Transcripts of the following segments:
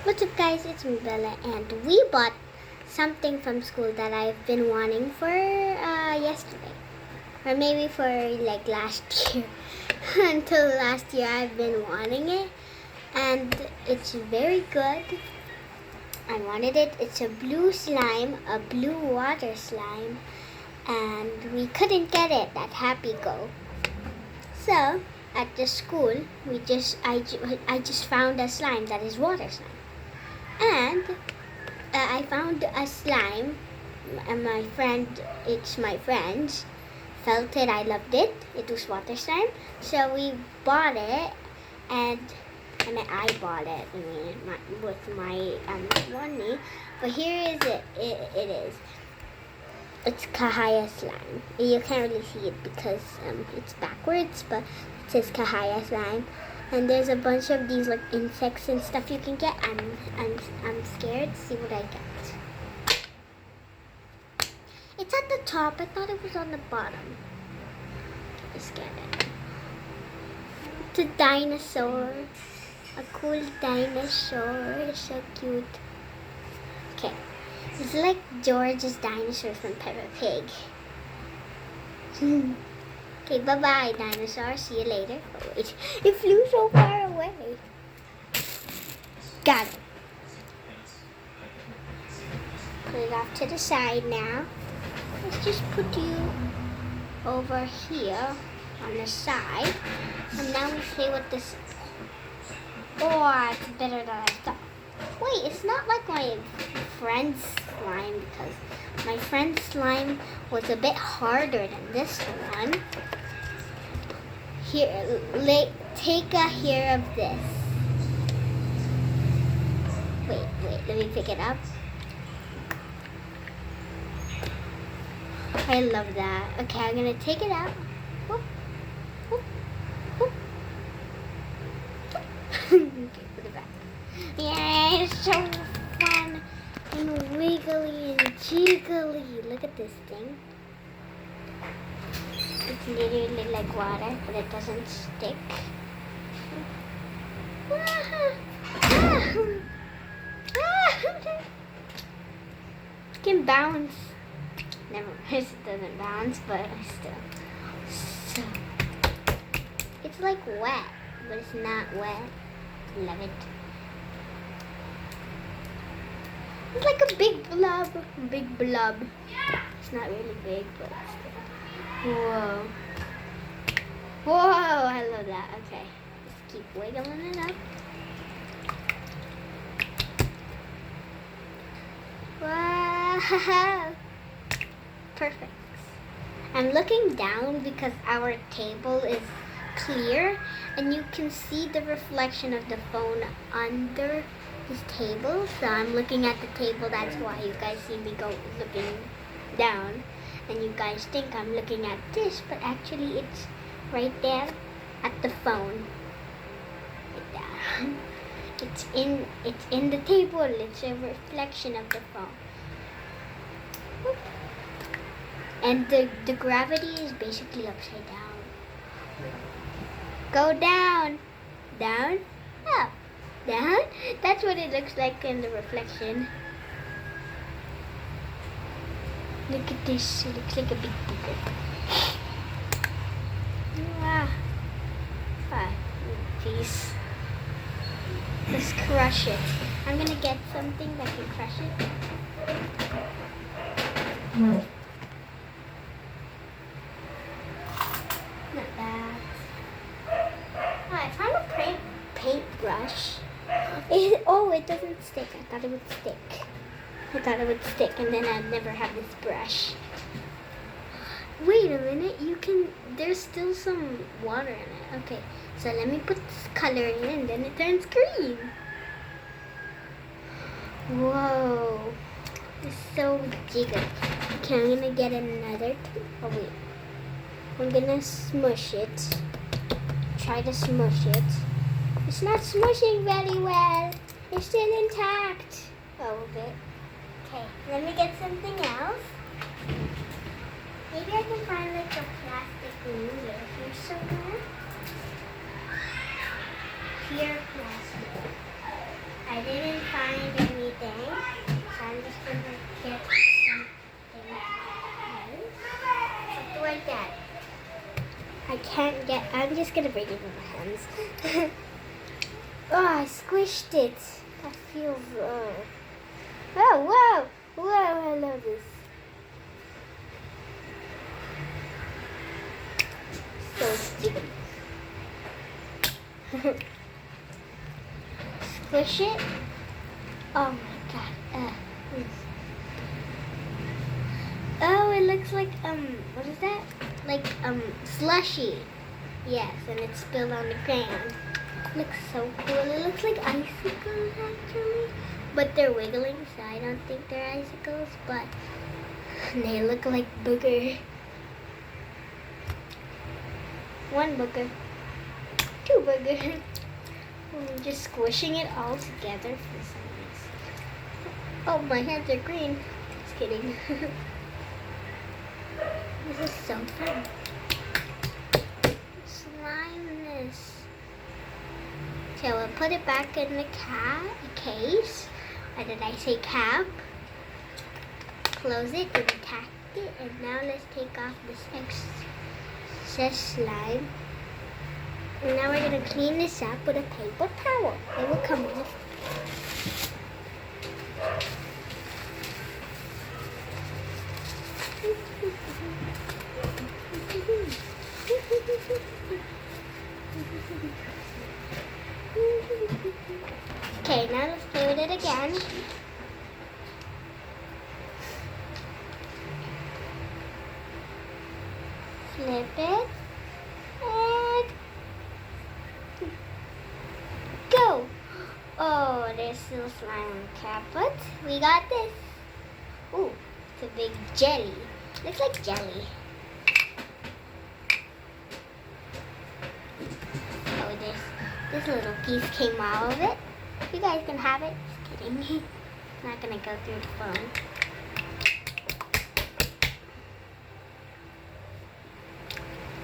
What's up, guys? It's me, Bella, and we bought something from school that I've been wanting for yesterday, or maybe for like last year. Until last year, I've been wanting it, and it's very good. I wanted it. It's a blue slime, a blue water slime, and we couldn't get it at Happy Go. So at the school, I just found a slime that is water slime. And I found a slime, and it's my friend's, felt it, I loved it. It was water slime. So we bought it, and I bought it, with my money. But here is it. It is. It's cahaya slime. You can't really see it because it's backwards, but it says cahaya slime. And there's a bunch of these like insects and stuff you can get. I'm scared to see what I get. It's at the top. I thought it was on the bottom. Just get it. It's a dinosaur. A cool dinosaur. It's so cute. Okay. It's like George's dinosaur from Peppa Pig. Okay, bye-bye, dinosaur. See you later. Oh, wait. It flew so far away. Got it. Put it off to the side now. Let's just put you over here on the side. And now we play with this. Oh, it's better than I thought. Wait, it's not like my friend's slime, because my friend's slime was a bit harder than this one. Here, take a hair of this. Wait, let me pick it up. I love that. Okay, I'm gonna take it out. Whoop, whoop, whoop. Okay, put it back. Yeah, it's so fun and wiggly and jiggly. Look at this thing. It's literally like water, but it doesn't stick. It can bounce. Never mind, it doesn't bounce, but still. So, it's like wet, but it's not wet. Love it. It's like a big blob. It's not really big, but still. Whoa. Whoa, I love that. Okay, just keep wiggling it up. Wow. Perfect. I'm looking down because our table is clear and you can see the reflection of the phone under this table. So I'm looking at the table, that's why you guys see me looking down. And you guys think I'm looking at this, but actually it's right there at the phone. Like that. It's in the table. It's a reflection of the phone. Whoop. And the gravity is basically upside down. Go down, down, up, down. That's what it looks like in the reflection. Look at this, it looks like a big booger. Wow. Peace. Let's crush it. I'm gonna get something that can crush it. Not bad. Oh, I found a paintbrush. It doesn't stick. I thought it would stick. And then I'd never have this brush. Wait a minute, there's still some water in it. Okay, so let me put this color in and then it turns green. Whoa, it's so jiggy. Okay, I'm gonna get another, oh wait. I'm gonna smush it. Try to smush it. It's not smushing very well. It's still intact. Oh, a bit. Okay, let me get something else. Maybe I can find like a plastic ruler here somewhere. Here, plastic. I didn't find I'm just gonna break it with my hands. Oh, I squished it. That feels. Oh, whoa! I love this. So sticky. Squish it. Oh my god. Oh, it looks like what is that? Like slushy. Yes, and it's spilled on the ground. Looks so cool. It looks like icicles actually, but they're wiggling, so I don't think they're icicles. But they look like booger. One booger, two booger. I'm just squishing it all together for some reason. Oh, my hands are green. Just kidding. This is so fun. Slime this. So we'll put it back in the case. Or did I say cap? Close it and tack it. And now let's take off this excess slime. And now we're going to clean this up with a paper towel. It will come off. Okay, now let's play with it again. Flip it. And go! Oh, there's still slime on the cap, but we got this. Ooh, it's a big jelly. Looks like jelly. Oh, this little piece came out of it. You guys can have it. Just kidding. It's not gonna go through the phone.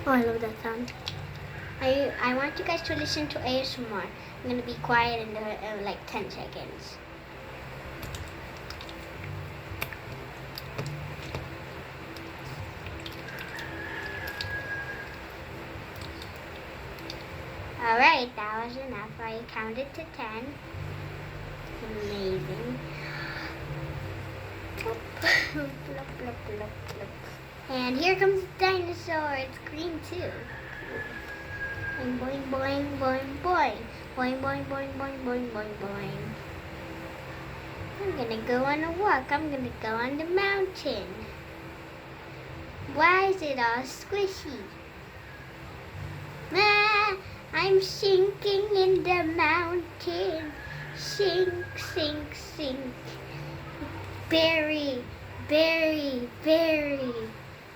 Oh, I love that sound. I want you guys to listen to ASMR. I'm gonna be quiet in like 10 seconds. Alright, that was enough. I counted to 10. Amazing. Plop, plop, plop, plop. And here comes the dinosaur. It's green too. Boing, boing, boing, boing, boing. Boing, boing, boing, boing, boing, boing, boing. I'm gonna go on a walk. I'm gonna go on the mountain. Why is it all squishy? Ah, I'm sinking in the mountain. Sink, sink, sink. Bury, bury, bury.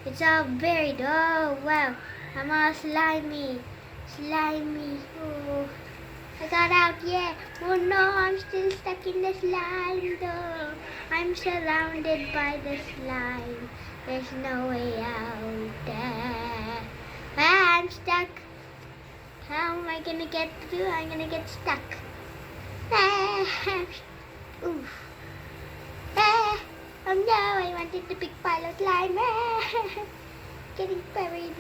It's all buried. Oh, wow. I'm all slimy. Slimy. Oh, I got out. Yeah. Oh, no. I'm still stuck in the slime, though. I'm surrounded by the slime. There's no way out there. Ah, I'm stuck. How am I going to get through? I'm going to get stuck. Ah, oof. Ah, oh no, I wanted the big pile of slime. Ah, getting buried.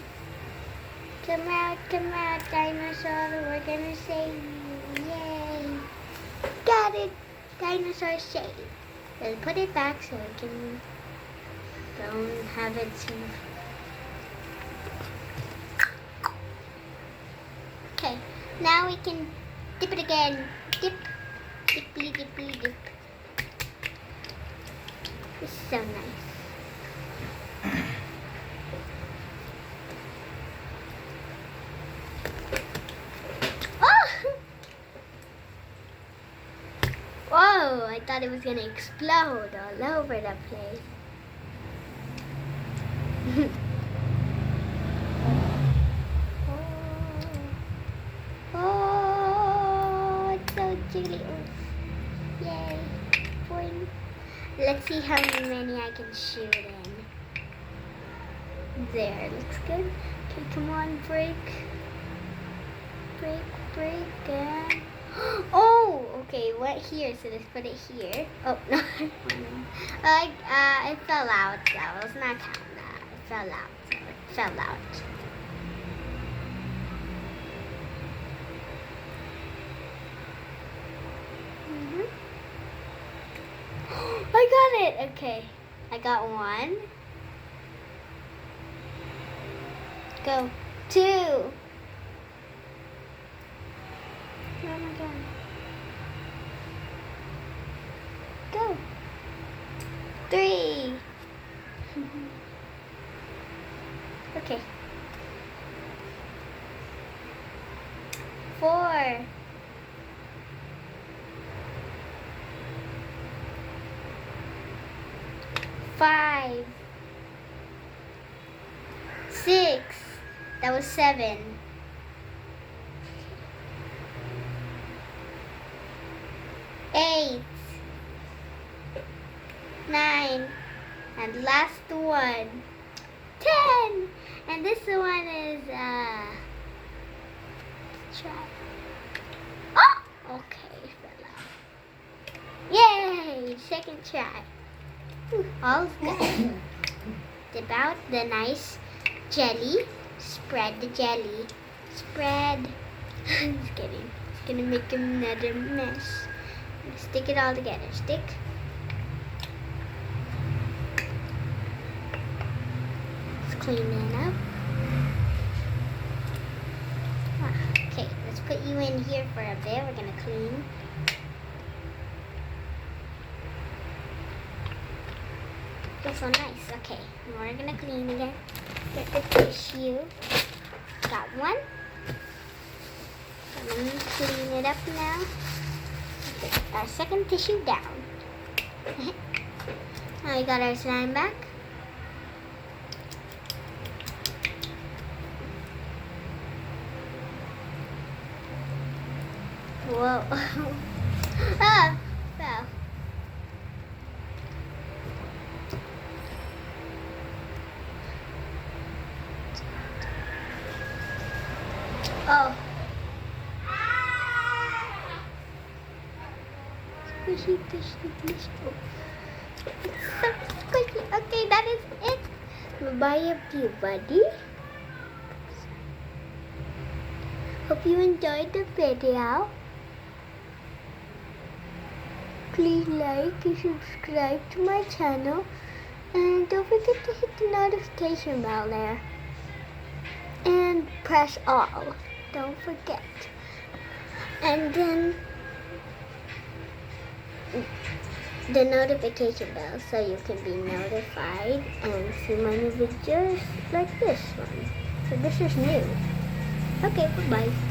Come out, dinosaur. We're gonna save you. Yay. Got it. Dinosaur saved. Let's put it back so we can don't have it see. Okay, now we can dip it again. Dip. Dippy, dippy, dip. This is so nice. Oh! Whoa, I thought it was gonna explode all over the place. Oh, it's so jiggly. Yay. Boing. Let's see how many I can shoot in. There, looks good. Okay, come on, break. Break, break, and... Oh, okay, what here? So let's put it here. Oh, no. It fell out, so let's not count that. It fell out, so it fell out. I got it. Okay. I got 1. Go. 2. Oh my god. Go. 3. Okay. 4. 5. 6. That was 7. 8. 9. And last one. 10. And this one is try. Oh! Okay, fell out. Yay! Second try. All's good. Dip out the nice jelly. Spread the jelly. Spread. Just kidding. It's gonna make another mess. Stick it all together. Stick. Let's clean it up. Okay, let's put you in here for a bit. We're gonna clean. That's so nice. Okay, we're gonna clean again. Get the tissue. Got one. I'm gonna clean it up now. Okay, our second tissue down. Now we got our slime back. Whoa. Ah, fell. Oh. Squishy, squishy, squishy. It's so squishy. Okay, that is it. Bye-bye, everybody. Hope you enjoyed the video. Please like and subscribe to my channel. And don't forget to hit the notification bell there. And press all. Don't forget. And then the notification bell so you can be notified and see my new videos like this one. So this is new. Okay, bye-bye.